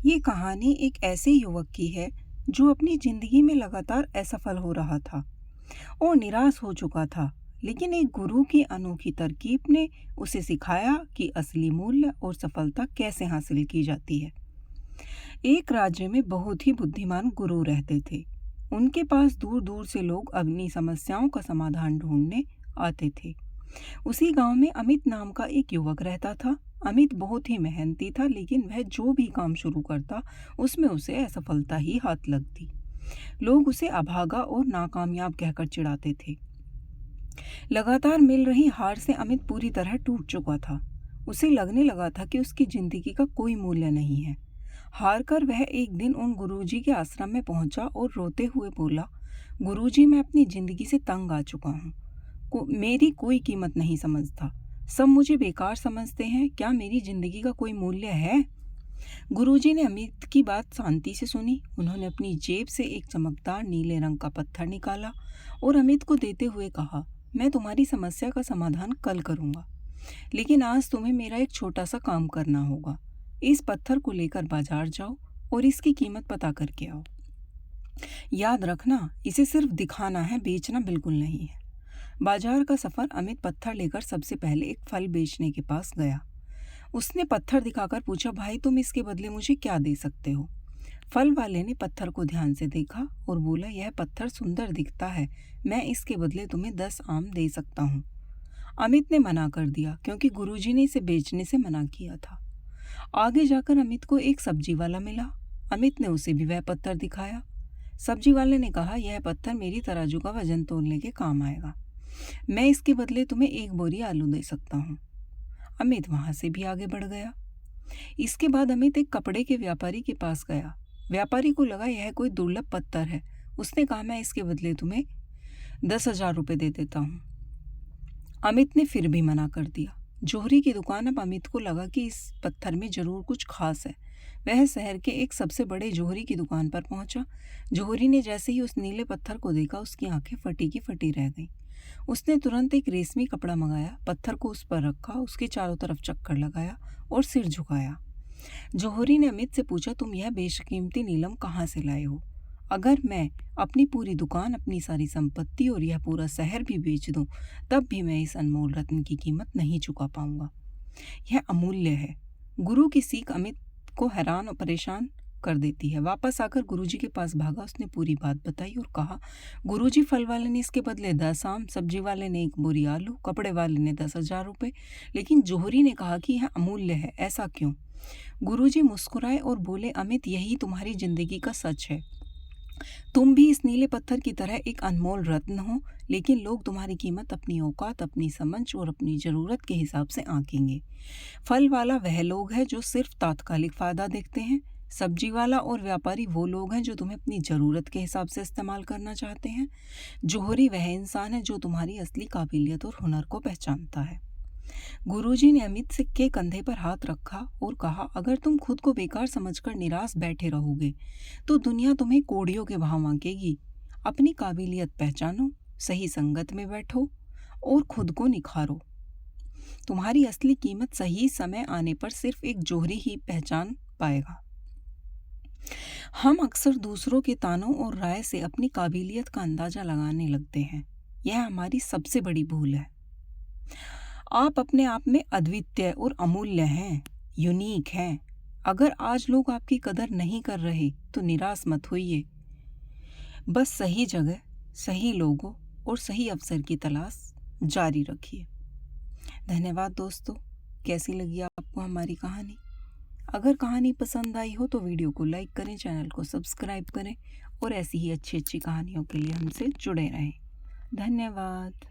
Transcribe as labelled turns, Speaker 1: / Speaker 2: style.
Speaker 1: ये कहानी एक ऐसे युवक की है जो अपनी जिंदगी में लगातार असफल हो रहा था और निराश हो चुका था। लेकिन एक गुरु की अनोखी तरकीब ने उसे सिखाया कि असली मूल्य और सफलता कैसे हासिल की जाती है। एक राज्य में बहुत ही बुद्धिमान गुरु रहते थे। उनके पास दूर दूर से लोग अपनी समस्याओं का समाधान ढूंढने आते थे। उसी गांव में अमित नाम का एक युवक रहता था। अमित बहुत ही मेहनती था, लेकिन वह जो भी काम शुरू करता उसमें उसे असफलता ही हाथ लगती। लोग उसे अभागा और नाकामयाब कहकर चिढ़ाते थे। लगातार मिल रही हार से अमित पूरी तरह टूट चुका था। उसे लगने लगा था कि उसकी जिंदगी का कोई मूल्य नहीं है। हार कर वह एक दिन उन गुरुजी के आश्रम में पहुंचा और रोते हुए बोला, गुरुजी, मैं अपनी जिंदगी से तंग आ चुका हूँ। मेरी कोई कीमत नहीं समझता। सब मुझे बेकार समझते हैं। क्या मेरी जिंदगी का कोई मूल्य है? गुरुजी ने अमित की बात शांति से सुनी। उन्होंने अपनी जेब से एक चमकदार नीले रंग का पत्थर निकाला और अमित को देते हुए कहा, मैं तुम्हारी समस्या का समाधान कल करूंगा, लेकिन आज तुम्हें मेरा एक छोटा सा काम करना होगा। इस पत्थर को लेकर बाजार जाओ और इसकी कीमत पता करके आओ। याद रखना, इसे सिर्फ दिखाना है, बेचना बिल्कुल नहीं है। बाजार का सफर अमित पत्थर लेकर सबसे पहले एक फल बेचने के पास गया। उसने पत्थर दिखाकर पूछा, भाई तुम इसके बदले मुझे क्या दे सकते हो? फल वाले ने पत्थर को ध्यान से देखा और बोला, यह पत्थर सुंदर दिखता है, मैं इसके बदले तुम्हें 10 आम दे सकता हूँ। अमित ने मना कर दिया क्योंकि गुरुजी ने इसे बेचने से मना किया था। आगे जाकर अमित को एक सब्जी वाला मिला। अमित ने उसे भी वह पत्थर दिखाया। सब्जी वाले ने कहा, यह पत्थर मेरी तराजू का वजन तोलने के काम आएगा, मैं इसके बदले तुम्हें 1 बोरी आलू दे सकता हूँ। अमित वहां से भी आगे बढ़ गया। इसके बाद अमित एक कपड़े के व्यापारी के पास गया। व्यापारी को लगा यह कोई दुर्लभ पत्थर है। उसने कहा, मैं इसके बदले तुम्हें 10,000 रुपये दे देता हूँ। अमित ने फिर भी मना कर दिया। जौहरी की दुकान। अब अमित को लगा कि इस पत्थर में जरूर कुछ खास है। वह शहर के एक सबसे बड़े जौहरी की दुकान पर पहुंचा। जौहरी ने जैसे ही उस नीले पत्थर को देखा, उसकी आंखें फटी की फटी रह गईं। उसने तुरंत एक रेशमी कपड़ा मंगाया, पत्थर को उस पर रखा, उसके चारों तरफ चक्कर लगाया और सिर झुकाया। जौहरी ने अमित से पूछा, तुम यह बेशकीमती नीलम कहाँ से लाए हो? अगर मैं अपनी पूरी दुकान, अपनी सारी संपत्ति और यह पूरा शहर भी बेच दूं, तब भी मैं इस अनमोल रत्न की कीमत नहीं चुका पाऊंगा। यह अमूल्य है। गुरु की सीख अमित को हैरान और परेशान कर देती है। वापस आकर गुरुजी के पास भागा। उसने पूरी बात बताई और कहा, गुरुजी, फल वाले ने इसके बदले 10 आम, सब्जी वाले ने 1 बोरी आलू, कपड़े वाले ने 10,000 रुपये, लेकिन जौहरी ने कहा कि यह अमूल्य है। ऐसा क्यों? गुरुजी मुस्कुराए और बोले, अमित, यही तुम्हारी जिंदगी का सच है। तुम भी इस नीले पत्थर की तरह एक अनमोल रत्न हो, लेकिन लोग तुम्हारी कीमत अपनी औकात, अपनी समझ और अपनी ज़रूरत के हिसाब से आंकेंगे। फल वाला वह लोग हैं जो सिर्फ तात्कालिक फ़ायदा देखते हैं। सब्जी वाला और व्यापारी वो लोग हैं जो तुम्हें अपनी ज़रूरत के हिसाब से इस्तेमाल करना चाहते हैं। जौहरी वह इंसान है जो तुम्हारी असली काबिलियत और हुनर को पहचानता है। गुरुजी ने अमित से के कंधे पर हाथ रखा और कहा, अगर तुम खुद को बेकार समझकर निराश बैठे रहोगे तो दुनिया तुम्हें कोड़ियों के भाव आंकेगी। अपनी काबिलियत पहचानो, सही संगत में बैठो और खुद को निखारो। तुम्हारी असली कीमत सही समय आने पर सिर्फ एक जौहरी ही पहचान पाएगा। हम अक्सर दूसरों के तानों और राय से अपनी काबिलियत का अंदाजा लगाने लगते हैं। यह हमारी सबसे बड़ी भूल है। आप अपने आप में अद्वितीय और अमूल्य हैं, यूनिक हैं। अगर आज लोग आपकी कदर नहीं कर रहे तो निराश मत होइए। बस सही जगह, सही लोगों और सही अवसर की तलाश जारी रखिए। धन्यवाद दोस्तों। कैसी लगी आपको हमारी कहानी? अगर कहानी पसंद आई हो तो वीडियो को लाइक करें, चैनल को सब्सक्राइब करें और ऐसी ही अच्छी अच्छी कहानियों के लिए हमसे जुड़े रहें। धन्यवाद।